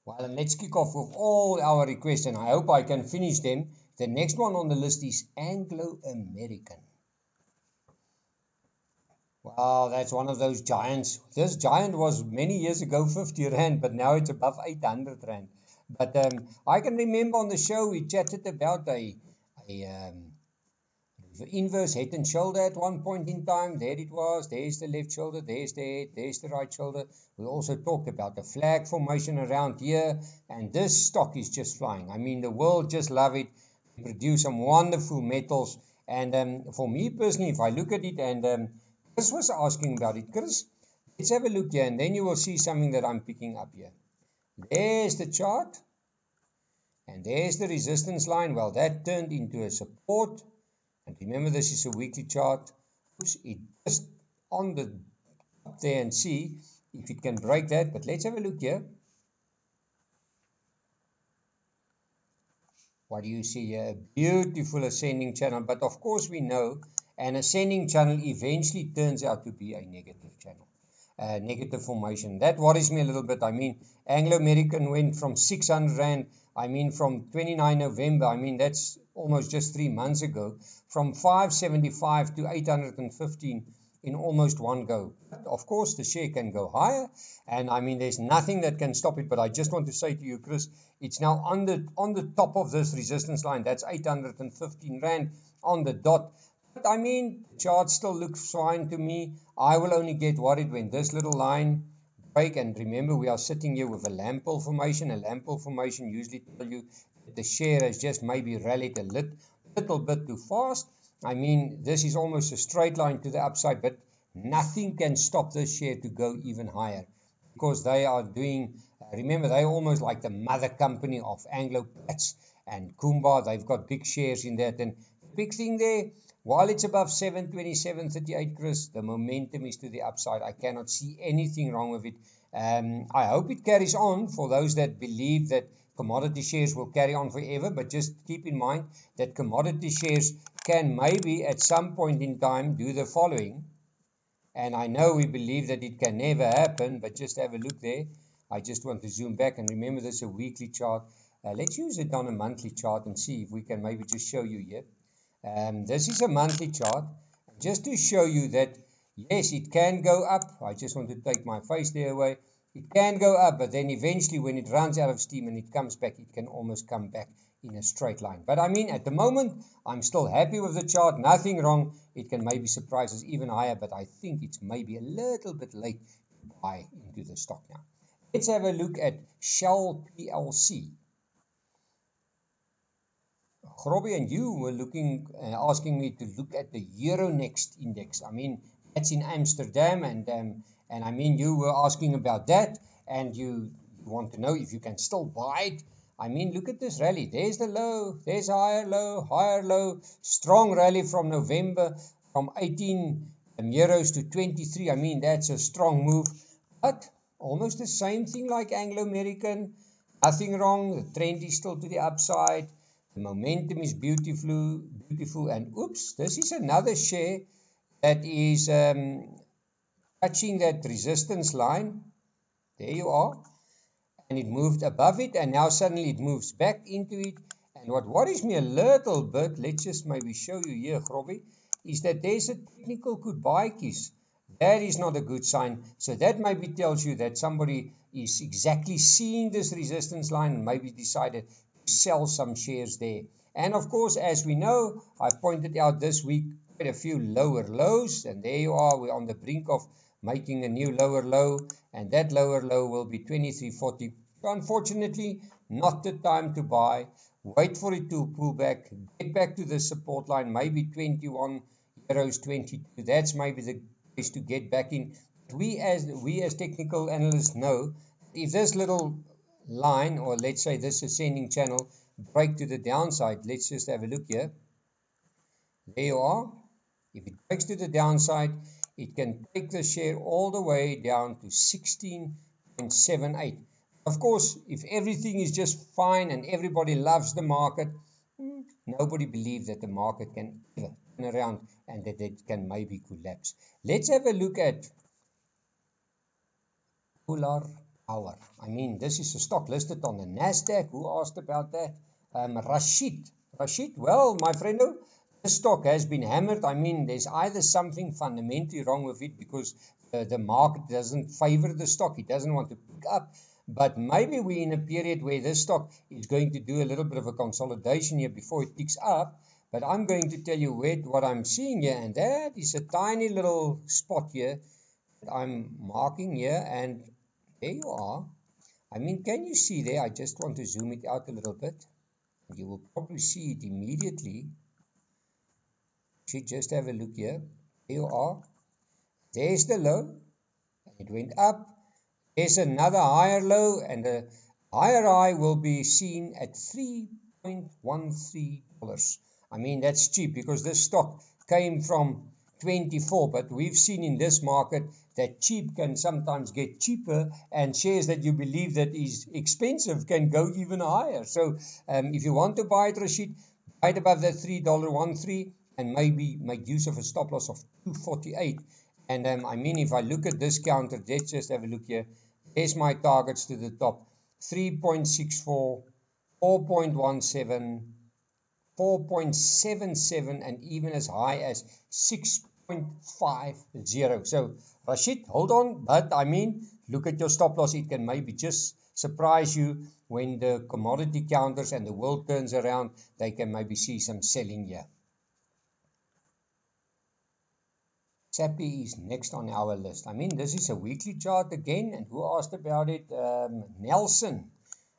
Well, and let's kick off with all our requests, and I hope I can finish them. The next one on the list is Anglo American. Wow, that's one of those giants. This giant was many years ago 50 Rand, but now it's above 800 Rand. But I can remember on the show we chatted about the inverse head and shoulder at one point in time. There it was. There's the left shoulder. There's the head. There's the right shoulder. We also talked about the flag formation around here. And this stock is just flying. I mean, the world just love it. They produce some wonderful metals. And for me personally, if I look at it, and Chris was asking about it. Chris, let's have a look here, and then you will see something that I'm picking up here. There's the chart. And there's the resistance line. Well, that turned into a support. And remember, this is a weekly chart. Push it just on the up there and see if it can break that. But let's have a look here. What do you see here? A beautiful ascending channel. But of course we know an ascending channel eventually turns out to be a negative channel. Negative formation. That worries me a little bit. I mean, Anglo American went from 600 Rand, I mean from 29 November, I mean that's almost just 3 months ago, from 575 to 815 in almost one go. But of course the share can go higher, and I mean there's nothing that can stop it. But I just want to say to you, Chris, it's now on the top of this resistance line. That's 815 Rand on the dot. But I mean, the chart still looks fine to me. I will only get worried when this little line break. And remember, we are sitting here with a lamp pull formation. A lamp pull formation usually tell you that the share has just maybe rallied a little bit too fast. I mean, this is almost a straight line to the upside, but nothing can stop this share to go even higher, because they are doing, remember, they're almost like the mother company of Anglo Plats and Kumba. They've got big shares in that. And the big thing there, while it's above 727.38, Chris, the momentum is to the upside. I cannot see anything wrong with it. I hope it carries on for those that believe that commodity shares will carry on forever. But just keep in mind that commodity shares can maybe at some point in time do the following. And I know we believe that it can never happen, but just have a look there. I just want to zoom back, and remember this is a weekly chart. Let's use it on a monthly chart and see if we can maybe just show you here. This is a monthly chart, just to show you that, yes, it can go up. I just want to take my face there away. It can go up, but then eventually when it runs out of steam and it comes back, it can almost come back in a straight line. But I mean, at the moment, I'm still happy with the chart. Nothing wrong. It can maybe surprise us even higher, but I think it's maybe a little bit late to buy into the stock now. Let's have a look at Shell PLC. Grobby and you were asking me to look at the Euronext index. I mean, that's in Amsterdam, and I mean, you were asking about that, and you want to know if you can still buy it. I mean, look at this rally. There's the low, there's higher low, strong rally from November, from 18 euros to 23. I mean, that's a strong move, but almost the same thing like Anglo American. Nothing wrong. The trend is still to the upside. The momentum is beautiful, and oops, this is another share that is touching that resistance line. There you are. And it moved above it, and now suddenly it moves back into it. And what worries me a little bit, let's just maybe show you here, Grobby, is that there's a technical goodbye kiss. That is not a good sign. So that maybe tells you that somebody is exactly seeing this resistance line and maybe decided sell some shares there. And of course, as we know, I pointed out this week quite a few lower lows, and there you are. We're on the brink of making a new lower low, and that lower low will be 23.40. Unfortunately, not the time to buy. Wait for it to pull back, get back to the support line, maybe 21 euros 22. That's maybe the place to get back in. We as technical analysts know, if this little line, or let's say this ascending channel, break to the downside, let's just have a look here. There you are. If it breaks to the downside, it can take the share all the way down to 16.78. Of course, if everything is just fine and everybody loves the market, nobody believes that the market can ever turn around and that it can maybe collapse. Let's have a look at Polar hour. I mean, this is a stock listed on the NASDAQ. Who asked about that? Rashid. Rashid, well, my friendo, this stock has been hammered. I mean, there's either something fundamentally wrong with it because the market doesn't favor the stock. It doesn't want to pick up. But maybe we're in a period where this stock is going to do a little bit of a consolidation here before it picks up. But I'm going to tell you what I'm seeing here, and that is a tiny little spot here that I'm marking here, and there you are. I mean, can you see there? I just want to zoom it out a little bit. You will probably see it immediately. Should just have a look here. There you are. There's the low. It went up. There's another higher low, and the higher high will be seen at $3.13. I mean, that's cheap because this stock came from 24, but we've seen in this market that cheap can sometimes get cheaper, and shares that you believe that is expensive can go even higher. So if you want to buy it, Rashid, buy it above that $3.13 and maybe make use of a stop loss of 248. And I mean, if I look at this counter, let's just have a look here. There's my targets to the top: 3.64, 4.17, 4.77, and even as high as 6.50. So, Rashid, hold on. But I mean, look at your stop loss. It can maybe just surprise you when the commodity counters and the world turns around. They can maybe see some selling here. Sappi is next on our list. I mean, this is a weekly chart again, and who asked about it? Nelson.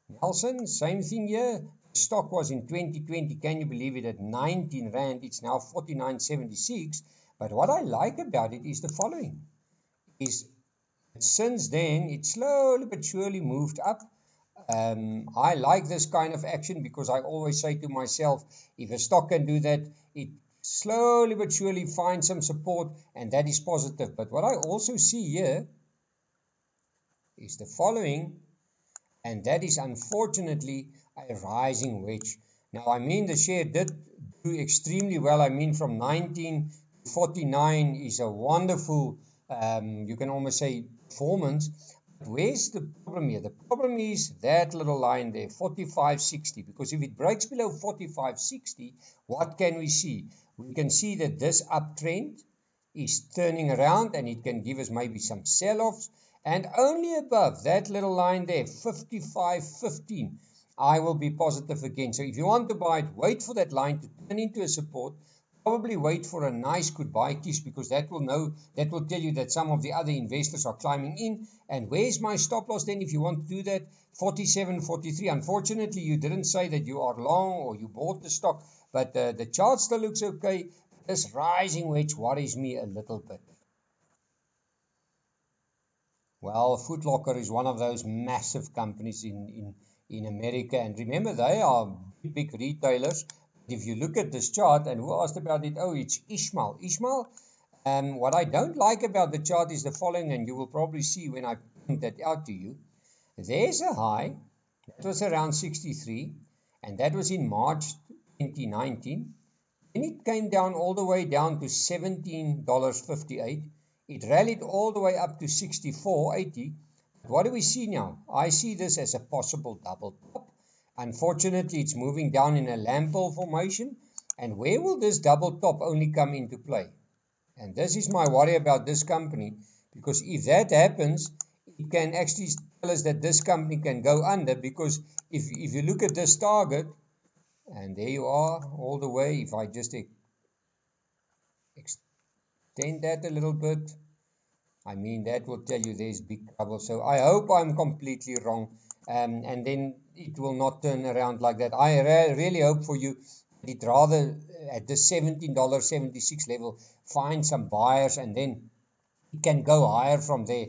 Nelson, same thing here. The stock was in 2020, can you believe it, at 19 Rand. It's now 49.76. But what I like about it is the following. Since then, it slowly but surely moved up. I like this kind of action because I always say to myself, if a stock can do that, it slowly but surely find some support, and that is positive. But what I also see here is the following, and that is unfortunately a rising wedge. Now, I mean, the share did do extremely well. I mean, from 19 to 49 is a wonderful, you can almost say, performance. But where's the problem here? The problem is that little line there, 45.60, because if it breaks below 45.60, what can we see? We can see that this uptrend is turning around, and it can give us maybe some sell-offs. And only above that little line there, 55.15, I will be positive again. So if you want to buy it, wait for that line to turn into a support. Probably wait for a nice goodbye kiss, because that will tell you that some of the other investors are climbing in. And where's my stop loss then if you want to do that? 47.43. Unfortunately, you didn't say that you are long or you bought the stock, but the chart still looks okay. This rising wedge worries me a little bit. Well, Foot Locker is one of those massive companies in America, and remember, they are big retailers. If you look at this chart, and who asked about it? Oh, it's Ishmael. Ishmael, what I don't like about the chart is the following, and you will probably see when I point that out to you. There's a high, that was around 63, and that was in March 2019. Then it came down all the way down to $17.58. It rallied all the way up to 64.80. What do we see now? I see this as a possible double top. Unfortunately, it's moving down in a lamp pole formation. And where will this double top only come into play? And this is my worry about this company, because if that happens, it can actually tell us that this company can go under, because if you look at this target, and there you are all the way, if I just extend that a little bit, I mean, that will tell you there's big trouble. So I hope I'm completely wrong, and then it will not turn around like that. I really hope for you that it rather at the $17.76 level find some buyers, and then it can go higher from there.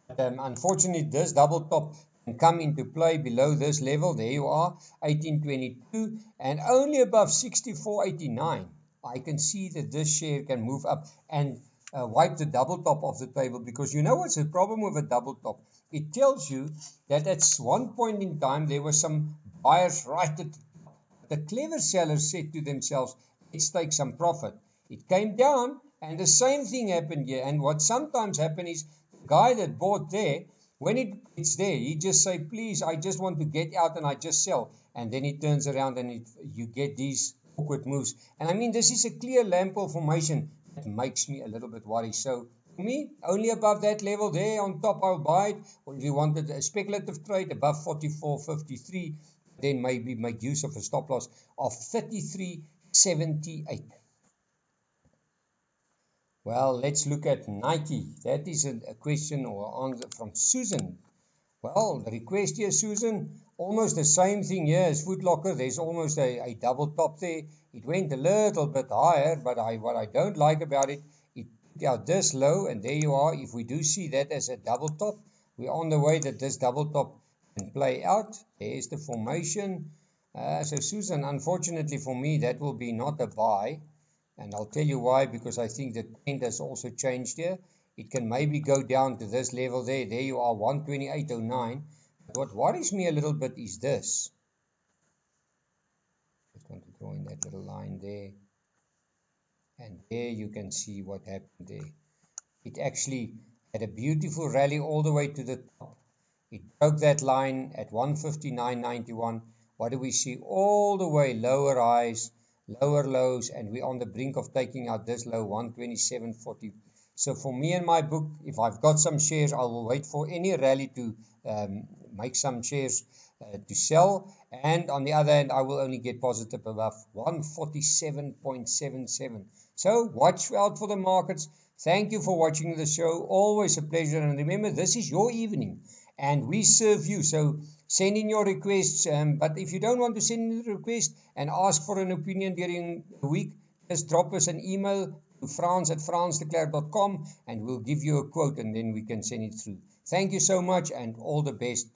But unfortunately, this double top can come into play below this level. There you are, 1822, and only above 64.89. I can see that this share can move up and wipe the double top off the table, because you know what's the problem with a double top? It tells you that at one point in time there were some buyers right at the top. The clever sellers said to themselves, let's take some profit. It came down, and the same thing happened here. And what sometimes happens is the guy that bought there When it's there, he just say, please, I just want to get out and I just sell. And then he turns around and you get these awkward moves. And I mean, this is a clear lamp formation that makes me a little bit worried. So for me, only above that level there on top, I'll buy it. Or if you wanted a speculative trade above 44.53, then maybe make use of a stop loss of 33.78. Well, let's look at Nike. That is a question or answer from Susan. Well, the request here, Susan, almost the same thing here as Foot Locker. There's almost a double top there. It went a little bit higher, but what I don't like about it, it took out this low, and there you are. If we do see that as a double top, we're on the way that this double top can play out. There's the formation. So, Susan, unfortunately for me, that will be not a buy. And I'll tell you why, because I think the trend has also changed here. It can maybe go down to this level there. There you are, 128.09. What worries me a little bit is this. Just want to draw in that little line there. And there you can see what happened there. It actually had a beautiful rally all the way to the top. It broke that line at 159.91. What do we see? All the way lower highs, lower lows, and we're on the brink of taking out this low, 127.40. So for me in my book, if I've got some shares, I will wait for any rally to make some shares to sell. And on the other hand, I will only get positive above 147.77. So watch out for the markets. Thank you for watching the show. Always a pleasure. And remember, this is your evening and we serve you. So send in your requests. But if you don't want to send in a request and ask for an opinion during the week, just drop us an email to frans@fransklerk.com and we'll give you a quote and then we can send it through. Thank you so much and all the best.